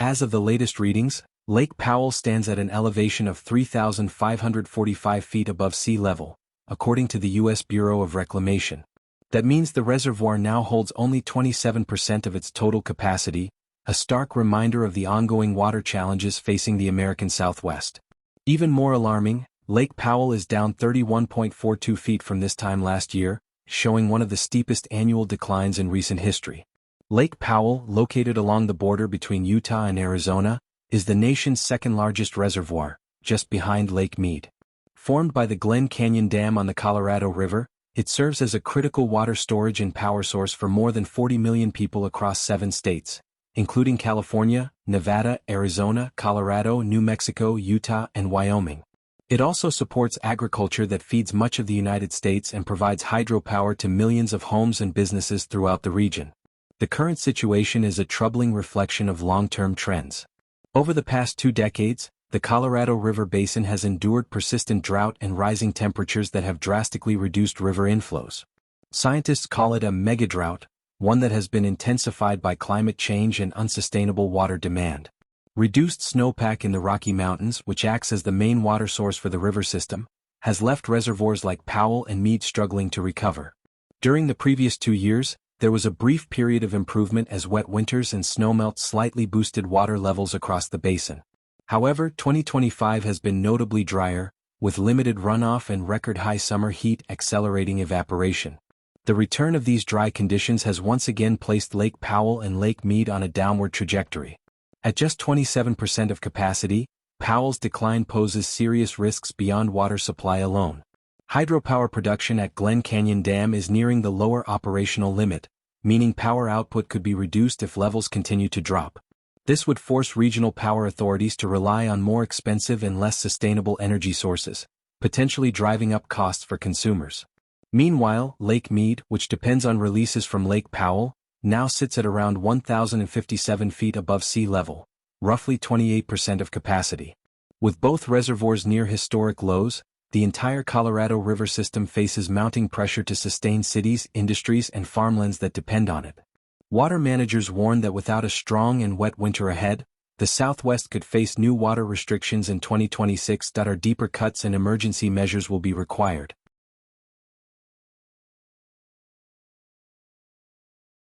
As of the latest readings, Lake Powell stands at an elevation of 3,545 feet above sea level, according to the U.S. Bureau of Reclamation. That means the reservoir now holds only 27% of its total capacity, a stark reminder of the ongoing water challenges facing the American Southwest. Even more alarming, Lake Powell is down 31.42 feet from this time last year, showing one of the steepest annual declines in recent history. Lake Powell, located along the border between Utah and Arizona, is the nation's second-largest reservoir, just behind Lake Mead. Formed by the Glen Canyon Dam on the Colorado River, it serves as a critical water storage and power source for more than 40 million people across 7 states, including California, Nevada, Arizona, Colorado, New Mexico, Utah, and Wyoming. It also supports agriculture that feeds much of the United States and provides hydropower to millions of homes and businesses throughout the region. The current situation is a troubling reflection of long-term trends. Over the past 2 decades, the Colorado River Basin has endured persistent drought and rising temperatures that have drastically reduced river inflows. Scientists call it a megadrought, one that has been intensified by climate change and unsustainable water demand. Reduced snowpack in the Rocky Mountains, which acts as the main water source for the river system, has left reservoirs like Powell and Mead struggling to recover. During the previous 2 years, there was a brief period of improvement as wet winters and snowmelt slightly boosted water levels across the basin. However, 2025 has been notably drier, with limited runoff and record-high summer heat accelerating evaporation. The return of these dry conditions has once again placed Lake Powell and Lake Mead on a downward trajectory. At just 27% of capacity, Powell's decline poses serious risks beyond water supply alone. Hydropower production at Glen Canyon Dam is nearing the lower operational limit, meaning power output could be reduced if levels continue to drop. This would force regional power authorities to rely on more expensive and less sustainable energy sources, potentially driving up costs for consumers. Meanwhile, Lake Mead, which depends on releases from Lake Powell, now sits at around 1,057 feet above sea level, roughly 28% of capacity. With both reservoirs near historic lows, the entire Colorado River system faces mounting pressure to sustain cities, industries, and farmlands that depend on it. Water managers warn that without a strong and wet winter ahead, the Southwest could face new water restrictions in 2026. Deeper cuts and emergency measures will be required.